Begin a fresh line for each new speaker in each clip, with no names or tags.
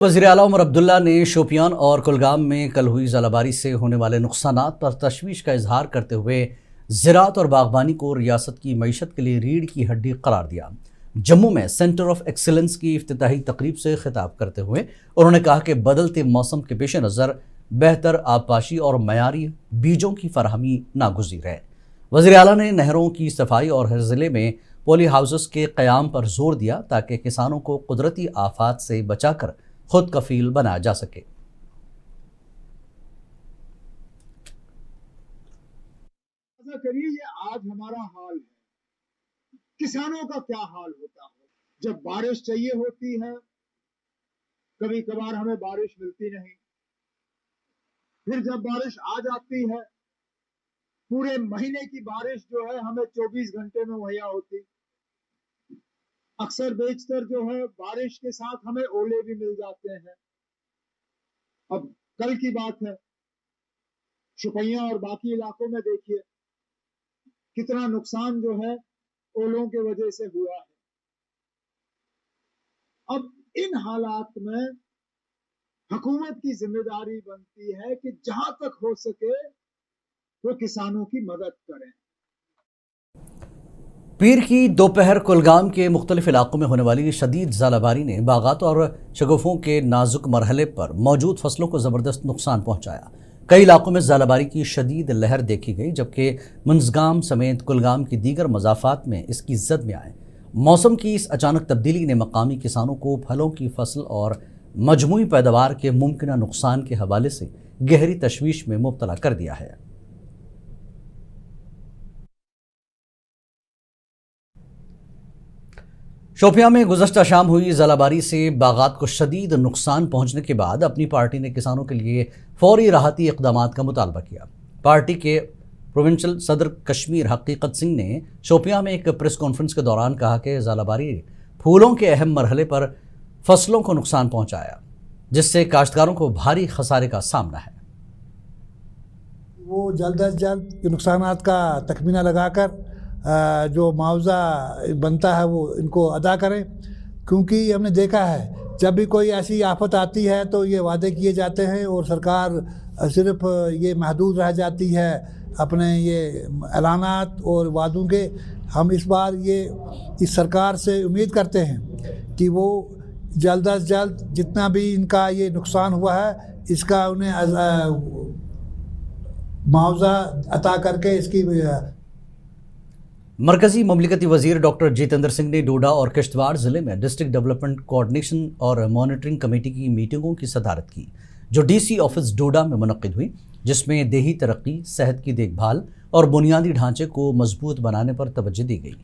वज़ीर आला उमर अब्दुल्ला ने शोपियान और कुलगाम में कल हुई ज़ालाबारी से होने वाले नुकसानात पर तशवीश का इजहार करते हुए ज़राअत और बागबानी को रियासत की मईशत के लिए रीढ़ की हड्डी करार दिया। जम्मू में सेंटर ऑफ एक्सीलेंस की इफ्तिताही तकरीब से खिताब करते हुए उन्होंने कहा कि बदलते मौसम के पेश नज़र बेहतर आबपाशी और मयारी बीजों की फरहमी नागुज़ीर है। वज़ीर आला ने नहरों की सफाई और हर ज़िले में पोली हाउसेस के क़याम पर जोर दिया ताकि किसानों को कुदरती आफात से बचाकर खुद कफील बनाया जा सके।
ऐसा करिए, ये आज हमारा हाल है, किसानों का क्या हाल होता है जब बारिश चाहिए होती है। कभी कभार हमें बारिश मिलती नहीं, फिर जब बारिश आ जाती है पूरे महीने की बारिश जो है हमें 24 घंटे में मुहैया होती। अक्सर बेशतर जो है बारिश के साथ हमें ओले भी मिल जाते हैं। अब कल की बात है, शुपैया और बाकी इलाकों में देखिए कितना नुकसान जो है ओलों के वजह से हुआ है। अब इन हालात में हुकूमत की जिम्मेदारी बनती है कि जहां तक हो सके वो किसानों की मदद करें।
पीर की दोपहर कुलगाम के मुख्तलिफ इलाकों में होने वाली शदीद ज़ालाबारी ने बागात और शगुफों के नाजुक मरहले पर मौजूद फसलों को ज़बरदस्त नुकसान पहुँचाया। कई इलाकों में ज़ालाबारी की शदीद लहर देखी गई, जबकि मुंजगाम समेत कुलगाम की दीगर मज़ाफ़ात में इसकी जद में आए। मौसम की इस अचानक तब्दीली ने मकामी किसानों को फलों की फसल और मजमूई पैदावार के मुमकिन नुकसान के हवाले से गहरी तशवीश में मुब्तला कर दिया है। शोपियां में गुज़श्ता शाम हुई ज़ालाबारी से बागात को शदीद नुकसान पहुंचने के बाद अपनी पार्टी ने किसानों के लिए फौरी राहती इक़दाम का मुतालबा किया। पार्टी के प्रोविंशियल सदर कश्मीर हकीकत सिंह ने शोपियां में एक प्रेस कॉन्फ्रेंस के दौरान कहा कि ज़ालाबारी फूलों के अहम मरहले पर फसलों को नुकसान पहुंचाया, जिससे काश्तकारों को भारी खसारे का सामना है।
वो जल्द अज जल्द नुकसानात का तखमीना लगाकर जो मुआवजा बनता है वो इनको अदा करें, क्योंकि हमने देखा है जब भी कोई ऐसी आफत आती है तो ये वादे किए जाते हैं और सरकार सिर्फ ये महदूद रह जाती है अपने ये ऐलानात और वादों के। हम इस बार ये इस सरकार से उम्मीद करते हैं कि वो जल्द अज जल्द जितना भी इनका ये नुकसान हुआ है इसका उन्हें मुआवजा अता करके इसकी।
मरकजी ममलिकती वजीर डॉक्टर जितेंद्र सिंह ने डोडा और किश्तवाड़ ज़िले में डिस्ट्रिक्ट डेवलपमेंट कोऑर्डिनेशन और मॉनिटरिंग कमेटी की मीटिंगों की सदारत की, जो डीसी ऑफिस डोडा में मुनक्किद हुई, जिसमें देही तरक्की, सेहत की देखभाल और बुनियादी ढांचे को मजबूत बनाने पर तवज्जो दी गई।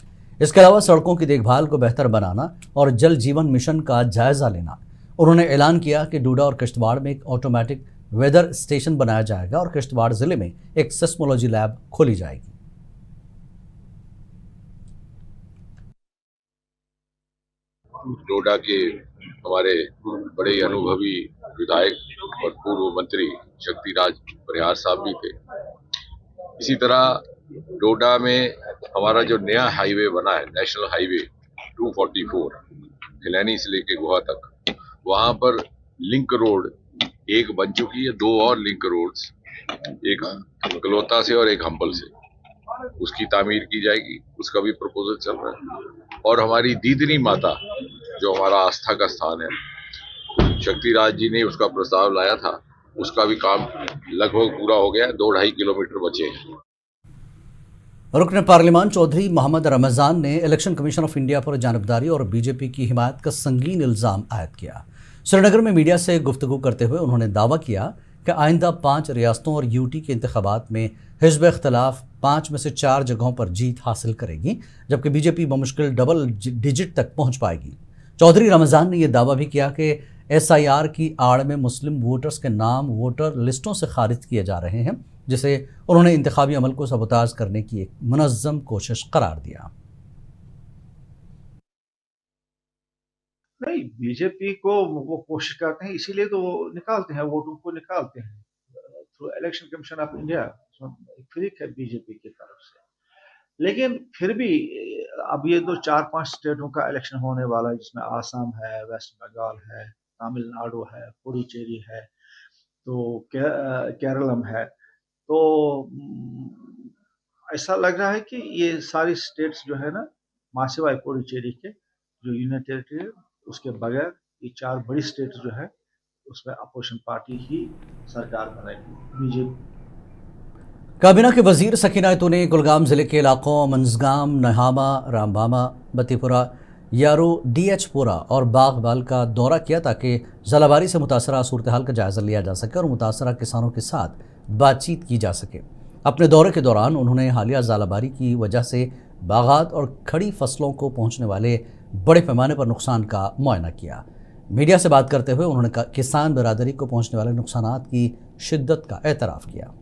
इसके अलावा सड़कों की देखभाल को बेहतर बनाना और जल जीवन मिशन का जायज़ा लेना। उन्होंने ऐलान किया कि डोडा और किश्तवाड़ में एक ऑटोमेटिक वेदर स्टेशन बनाया जाएगा और किश्तवाड़ ज़िले में एक सेस्मोलॉजी लैब खोली जाएगी।
डोडा के हमारे बड़े अनुभवी विधायक और पूर्व मंत्री शक्तिराज परिहार साहब भी थे। इसी तरह डोडा में हमारा जो नया हाईवे बना है, नेशनल हाईवे 244 खिलैनी से लेके गोहा तक, वहां पर लिंक रोड एक बन चुकी है, दो और लिंक रोड्स, एक गलोता से और एक हम्बल से, उसकी तामीर की जाएगी। उसका भी प्रपोजल चल रहा है। और हमारी दीदनी माता जो हमारा आस्था का स्थान है, शक्तिराज जी ने उसका प्रस्ताव लाया था, उसका भी काम लगभग पूरा हो गया है, 2-2.5 किलोमीटर बचे हैं।
रुकन पार्लिमान चौधरी मोहम्मद रमज़ान ने इलेक्शन कमीशन ऑफ इंडिया पर जानबदारी और बीजेपी की हिमायत का संगीन इल्ज़ाम आयद किया। श्रीनगर में मीडिया से गुफ्तगू करते हुए उन्होंने दावा किया कि आइंदा 5 रियासतों और यूटी के इंतखाबात में हिज़्ब इख्तिलाफ 5 में से 4 जगहों पर जीत हासिल करेगी, जबकि बीजेपी बमुश्किल डबल डिजिट तक पहुँच पाएगी। चौधरी रमज़ान ने यह दावा भी किया कि SIR की आड़ में मुस्लिम वोटर्स के नाम वोटर लिस्टों से खारिज किए जा रहे हैं, जिसे उन्होंने इंतखाबी अमल को सबोताज करने की एक मुनज़्ज़म कोशिश करार दिया।
नहीं, बीजेपी को वो कोशिश करते हैं, इसीलिए तो वो निकालते हैं, वोटों को निकालते हैं through election commission of India. Freak है बीजेपी की तरफ से, लेकिन फिर भी अब ये 2-4-5 स्टेटों का इलेक्शन होने वाला है, जिसमें आसाम है, वेस्ट बंगाल है, तमिलनाडु है, पुडुचेरी है, तो केरलम है। तो ऐसा लग रहा है कि ये सारी स्टेट्स जो है ना, मासिवाय पुडुचेरी के जो यूनियन टेरिटरी है, उसके बगैर ये 4 बड़ी स्टेट्स जो है उसमें अपोजिशन पार्टी ही सरकार बनाएगी, बीजेपी।
काबीना के वजीर सकीना खातून ने कुलगाम ज़िले के इलाकों मंजगाम, नहामा, रामबामा, बतीपुरा, यारो, डीएचपुरा और बागबाल का दौरा किया ताकि जलाबारी से मुतासरा सूरत हाल का जायज़ा लिया जा सके और मुतासरा किसानों के साथ बातचीत की जा सके। अपने दौरे के दौरान उन्होंने हालिया जलाबारी की वजह से बागात और खड़ी फसलों को पहुँचने वाले बड़े पैमाने पर नुकसान का मुआयना किया। मीडिया से बात करते हुए उन्होंने किसान बिरादरी को पहुँचने वाले नुकसानात की शिद्दत का एतराफ़ किया।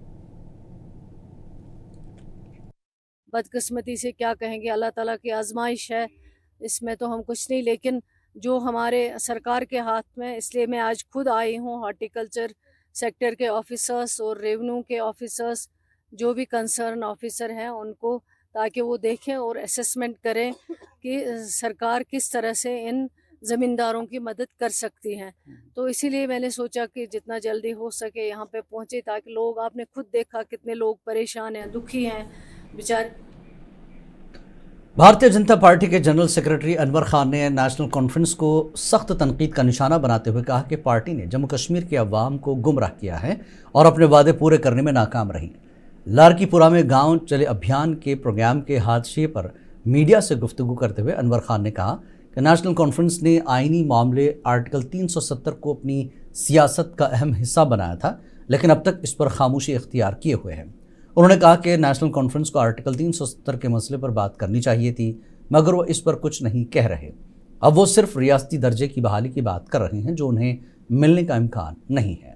बदकिस्मती से क्या कहेंगे, अल्लाह ताला की आजमाइश है, इसमें तो हम कुछ नहीं, लेकिन जो हमारे सरकार के हाथ में, इसलिए मैं आज खुद आई हूँ। हॉर्टिकल्चर सेक्टर के ऑफिसर्स और रेवेन्यू के ऑफिसर्स, जो भी कंसर्न ऑफिसर हैं, उनको, ताकि वो देखें और असेसमेंट करें कि सरकार किस तरह से इन ज़मींदारों की मदद कर सकती हैं। तो इसीलिए मैंने सोचा कि जितना जल्दी हो सके यहाँ पे पहुँचे, ताकि लोग, आपने खुद देखा कितने लोग परेशान हैं, दुखी हैं बेचारे।
भारतीय जनता पार्टी के जनरल सेक्रेटरी अनवर खान ने नेशनल कॉन्फ्रेंस को सख्त तनकीद का निशाना बनाते हुए कहा कि पार्टी ने जम्मू कश्मीर के अवाम को गुमराह किया है और अपने वादे पूरे करने में नाकाम रही। लारकीपुरा में गांव चले अभियान के प्रोग्राम के हादसे पर मीडिया से गुफ्तगू करते हुए अनवर खान ने कहा कि नेशनल कॉन्फ्रेंस ने आईनी मामले आर्टिकल 370 को अपनी सियासत का अहम हिस्सा बनाया था, लेकिन अब तक इस पर खामोशी इख्तियार किए हुए है। उन्होंने कहा कि नेशनल कॉन्फ्रेंस को आर्टिकल 370 के मसले पर बात करनी चाहिए थी, मगर वो इस पर कुछ नहीं कह रहे। अब वो सिर्फ रियासती दर्जे की बहाली की बात कर रहे हैं, जो उन्हें मिलने का इम्कान नहीं है।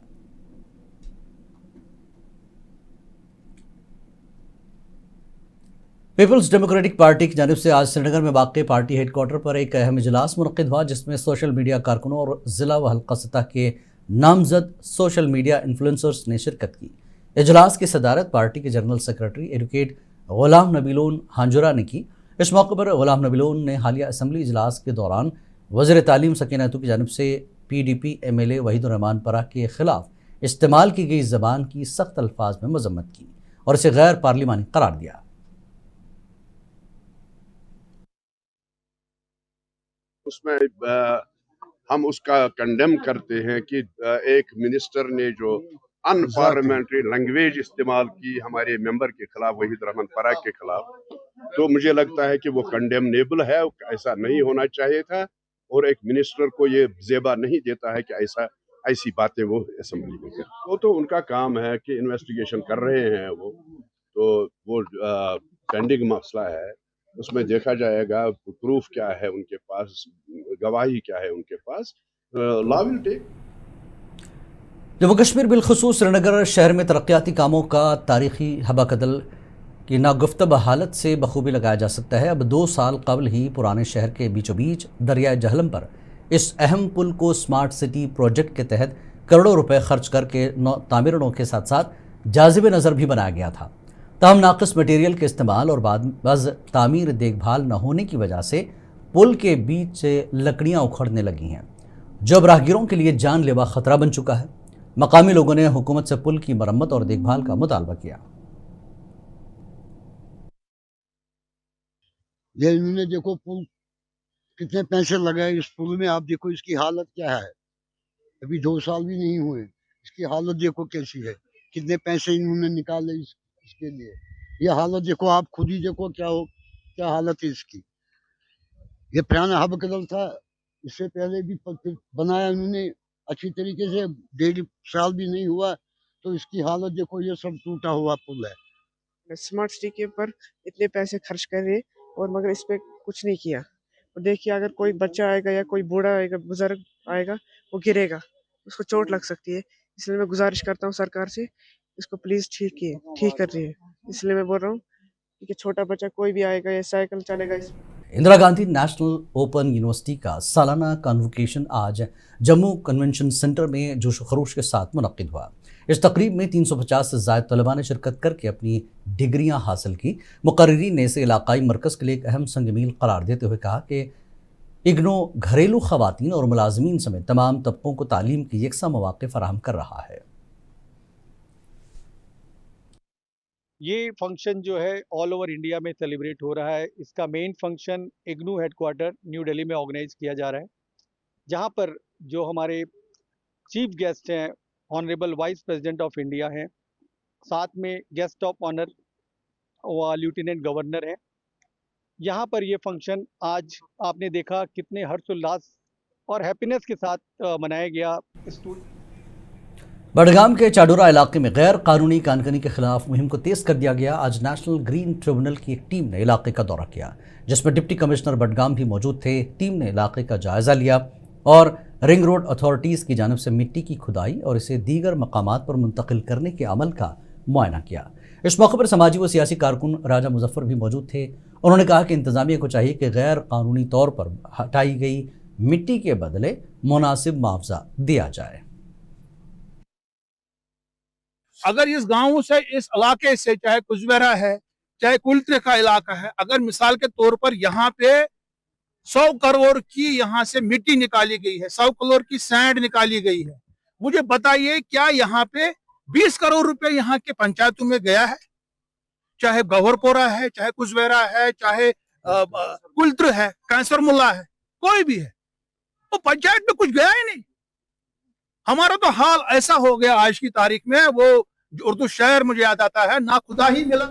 पीपल्स डेमोक्रेटिक पार्टी की जानिब से आज श्रीनगर में वाक़ पार्टी हेडक्वार्टर पर एक अहम इजलास मुनक़्क़िद हुआ, जिसमें सोशल मीडिया कारकुनों और ज़िला व हल्का सतह के नामजद सोशल मीडिया इन्फ्लुएंसर्स ने शिरकत की। इजलास की सदारत पार्टी के general secretary advocate Ghulam Nabi loan हांजुरा ने की। इस मौके पर गुलाम नबी लोन ने हालिया असम्बली इजलास के दौरान वज़ीर तालीम सकीना खातून की जानिब से PDP MLA वहीदुर रहमान परा के खिलाफ इस्तेमाल की गई ज़बान की सख्त अल्फाज में मजम्मत की और इसे गैर पार्लिमानी करार दिया।
उसमें हम उसका कंडेम करते हैं कि एक मिनिस्टर ने जो अनपार्लियामेंट्री लैंग्वेज इस्तेमाल की हमारे मेंबर के खिलाफ, वहीदुर रहमान पराग के खिलाफ, तो मुझे लगता है कि वो कंडेमनेबल है। ऐसा नहीं होना चाहिए था और एक मिनिस्टर को ये ज़ेबा नहीं देता है कि ऐसी बातें वो असेंबली में करें। वो तो उनका काम है कि इन्वेस्टिगेशन कर रहे हैं वो पेंडिंग मसला है, उसमें देखा जाएगा प्रूफ क्या है उनके पास, गवाही क्या है उनके पास, law will take.
Jammu Kashmir बिलखुसूस श्रीनगर शहर में तरक्याती कामों का तारीखी हबाकदल की नागुफ्ता हालत से बखूबी लगाया जा सकता है। अब 2 साल कबल ही पुराने शहर के बीचों बीच दरियाए जहलम पर इस अहम पुल को स्मार्ट सिटी प्रोजेक्ट के तहत करोड़ों रुपए खर्च करके तामीरों के साथ साथ जाज़िब नज़र भी बनाया गया था। ताहम नाक़िस मटेरियल के इस्तेमाल और बाज़ तामीर देखभाल न होने की वजह से पुल के बीच से लकड़ियाँ उखड़ने लगी हैं, जो अब राहगीरों के लिए जानलेवा ख़तरा बन चुका है। मकामी लोगों ने हुकूमत से पुल की मरम्मत और देखभाल का मुतालबा किया।
ये इन्होंने देखो पुल कितने पैसे लगाए इस पुल में, आप देखो इसकी हालत क्या है। अभी 2 साल भी नहीं हुए, इसकी हालत देखो कैसी है, कितने पैसे इन्होंने निकाले इसके लिए। ये हालत देखो, आप खुद ही देखो क्या हालत है इसकी। ये पुराना हबकदल था, इससे पहले भी बनाया इन्होंने अच्छी तरीके से, 1.5 साल भी नहीं हुआ तो इसकी हालत देखो, ये सब टूटा हुआ पुल है।
स्मार्ट सिटी के ऊपर इतने पैसे खर्च कर रहे और मगर इस पे कुछ नहीं किया। और देखिए, अगर कोई बच्चा आएगा या कोई बूढ़ा आएगा, बुजुर्ग आएगा, वो गिरेगा, उसको चोट लग सकती है। इसलिए मैं गुजारिश करता हूँ सरकार से, इसको प्लीज़ ठीक कर रही है। इसलिए मैं बोल रहा हूँ कि छोटा बच्चा कोई भी आएगा या साइकिल चलेगा।
Indira Gandhi national open university का सालाना कन्वोकेशन आज जम्मू कन्वेंशन सेंटर में जोश खरोश के साथ मुनक्किद हुआ। इस तकरीब में 350 से ज़ायद तलबा ने शिरकत करके अपनी डिग्रियां हासिल की। मुकर्रिरीन ने इसे इलाकाई मरकज़ के लिए एक अहम संग मील करार देते हुए कहा कि इग्नू घरेलू खवातीन और मुलाजमीन समेत तमाम तबकों को तालीम के यकसा मौके फराहम कर रहा है।
ये फंक्शन जो है ऑल ओवर इंडिया में सेलिब्रेट हो रहा है। इसका main function IGNOU headquarter new Delhi में ऑर्गेनाइज किया जा रहा है, जहाँ पर जो हमारे चीफ गेस्ट हैं honourable vice president of India हैं, साथ में गेस्ट ऑफ ऑनर व लेफ्टिनेंट गवर्नर हैं। यहाँ पर ये फंक्शन आज आपने देखा कितने हर्षोल्लास और हैप्पीनेस के साथ मनाया गया।
बडगाम के चाडोरा इलाके में गैर कानूनी कानकनी के खिलाफ मुहिम को तेज कर दिया गया। आज नेशनल ग्रीन ट्रिब्यूनल की एक टीम ने इलाके का दौरा किया, जिसमें डिप्टी कमिश्नर बडगाम भी मौजूद थे। टीम ने इलाके का जायजा लिया और रिंग रोड अथॉरिटीज़ की जानिब से मिट्टी की खुदाई और इसे दीगर मकामात पर मुंतकिल करने के अमल का मुआयना किया। इस मौके पर समाजी व सियासी कारकुन राजा मुजफ्फर भी मौजूद थे। उन्होंने कहा कि इंतजामिया को चाहिए कि गैर कानूनी तौर पर हटाई गई मिट्टी के बदले मुनासिब मुआवजा दिया जाए।
अगर इस गांव से, इस इलाके से, चाहे कुजवेरा है चाहे कुल्त्र का इलाका है, अगर मिसाल के तौर पर यहाँ पे 100 करोड़ की यहाँ से मिट्टी निकाली गई है, 100 करोड़ की सैंड निकाली गई है, मुझे बताइए क्या यहाँ पे 20 करोड़ रुपए यहाँ के पंचायतों में गया है? चाहे गौहरपोरा है, चाहे कुजवेरा है, चाहे कुल्त्र है, कैंसर मुल्ला है, कोई भी है, वो पंचायत में कुछ गया ही नहीं। हमारा तो हाल ऐसा हो गया आज की तारीख में, वो उर्दू शायर मुझे याद आता है, ना खुदा ही मिला